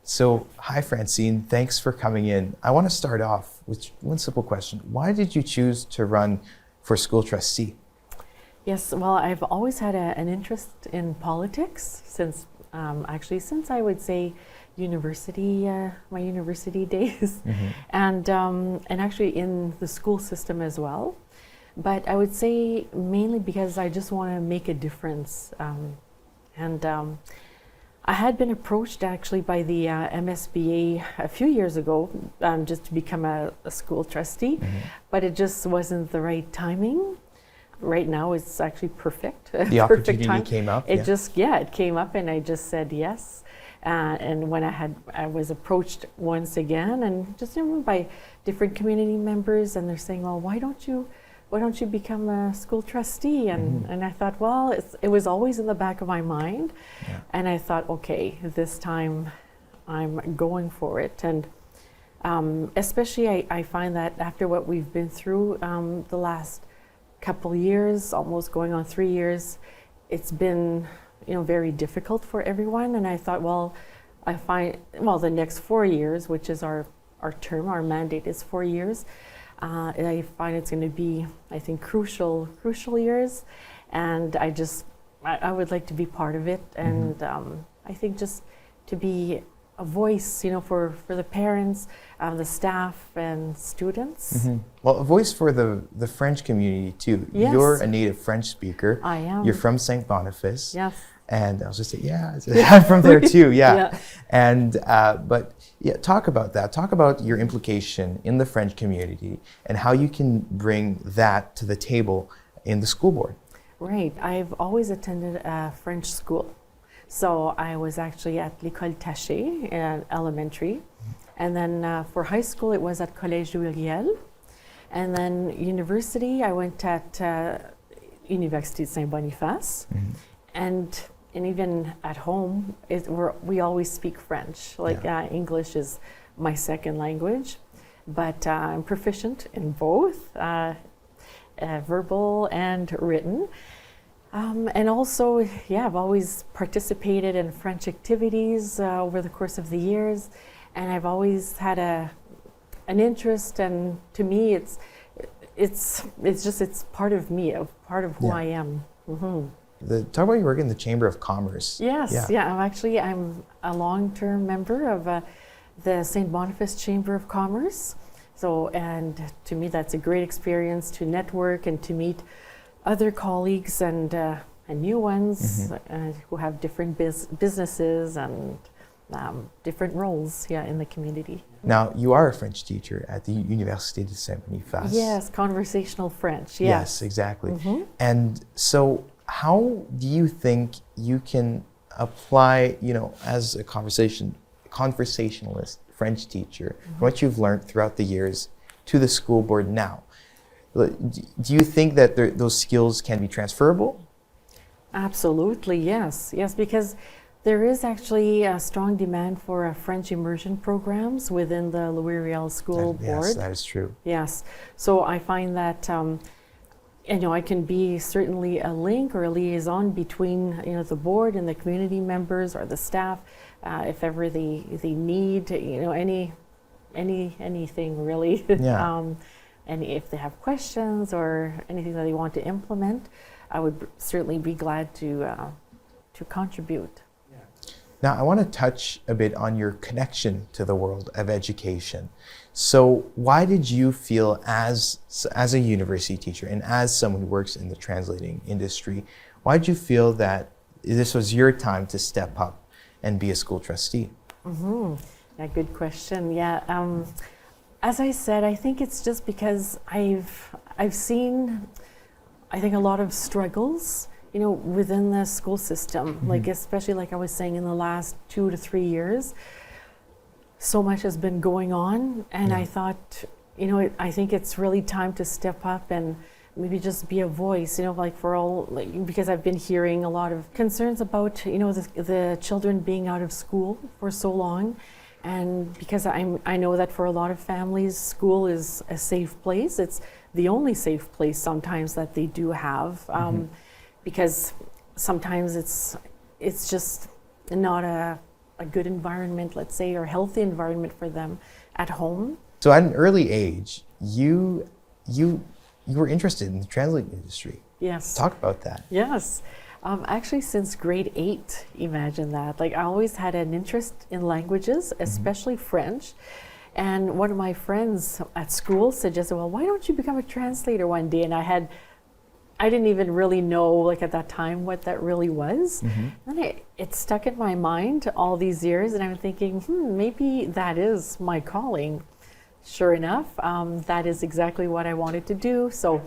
So, hi Francine, thanks for coming in. I want to start off with one simple question. Why did you choose to run for school trustee? Yes, well, I've always had an interest in politics since I would say university, my university days, and actually in the school system as well. But I would say mainly because I just want to make a difference, and I had been approached actually by the MSBA a few years ago just to become a school trustee, but it just wasn't the right timing. Right now it's actually perfect. The opportunity came up. It came up and I just said yes. And when I was approached once again and just by different community members, and they're saying, well, why don't you become a school trustee? And I thought, well, it was always in the back of my mind. Yeah. And I thought, okay, this time I'm going for it. And especially I find that after what we've been through the last couple years, almost going on 3 years, it's been very difficult for everyone. And I thought, the next 4 years, which is our term, our mandate is 4 years. I find it's going to be, I think, crucial years, and I would like to be part of it, and I think just to be a voice, for the parents, the staff, and students. Well, a voice for the French community too. Yes. You're a native French speaker. I am. You're from St. Boniface. Yes. And I was just saying, I'm from there too, Yeah. And talk about that. Talk about your implication in the French community and how you can bring that to the table in the school board. Right. I've always attended a French school. So I was actually at l'École Taché in elementary. And then for high school, it was at Collège Uriel. And then university, I went at Université de Saint Boniface. And even at home, we always speak French. English is my second language, but I'm proficient in both, verbal and written. And also, I've always participated in French activities over the course of the years, and I've always had an interest. And to me, it's part of me, part of who I am. Talk about your work in the Chamber of Commerce. Yes, I'm a long-term member of the St. Boniface Chamber of Commerce. So, and to me, that's a great experience to network and to meet other colleagues and new ones who have different businesses and different roles in the community. Now, you are a French teacher at the Université de Saint Boniface. Yes, conversational French. Yes, exactly. And so, how do you think you can apply, as a conversationalist French teacher, what you've learned throughout the years to the school board now? Do you think that those skills can be transferable? Absolutely, yes. Yes, because there is actually a strong demand for French immersion programs within the Louis Riel School Board. Yes, that is true. Yes. So I find that I can be certainly a link or a liaison between the board and the community members or the staff if ever they need anything really. And if they have questions or anything that they want to implement, I would certainly be glad to contribute. Now, I want to touch a bit on your connection to the world of education. So why did you feel as a university teacher and as someone who works in the translating industry, why did you feel that this was your time to step up and be a school trustee? Yeah, good question. Yeah. As I said, I think it's just because I've seen, I think, a lot of struggles, within the school system, especially like I was saying in the last 2 to 3 years. So much has been going on, and I thought, I think it's really time to step up and maybe just be a voice, for all, because I've been hearing a lot of concerns about, the children being out of school for so long. And because I know that for a lot of families, school is a safe place. It's the only safe place sometimes that they do have, because sometimes it's just not a good environment, let's say, or healthy environment for them at home. So at an early age, you were interested in the translating industry. Yes. Talk about that. Yes. Actually, since grade 8, imagine that. Like, I always had an interest in languages, especially French. And one of my friends at school suggested, well, why don't you become a translator one day? And I didn't even really know, like at that time, what that really was. And it stuck in my mind all these years, and I'm thinking, maybe that is my calling. Sure enough, that is exactly what I wanted to do. So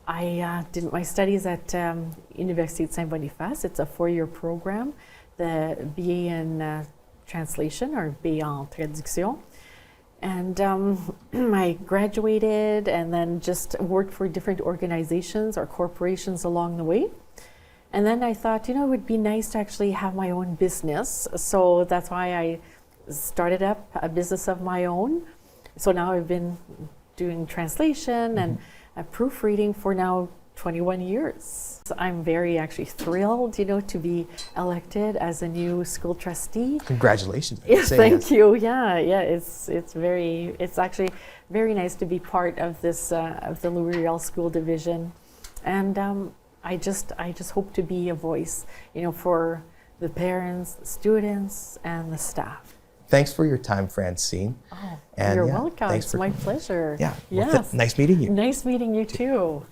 I did my studies at Université de Saint-Boniface. It's a 4-year program, the BA in translation, or BA en traduction. And I graduated and then just worked for different organizations or corporations along the way. And then I thought, it would be nice to actually have my own business. So that's why I started up a business of my own. So now I've been doing translation and proofreading for now 21 years. So I'm very actually thrilled, to be elected as a new school trustee. Congratulations. Yes, thank you. Yeah, it's actually very nice to be part of this of the Louis Riel School Division, and I just hope to be a voice, for the parents, the students, and the staff. Thanks for your time, Francine. Oh, and you're welcome. Thanks it's my pleasure. Yeah. Yes. Nice meeting you. Nice meeting you too.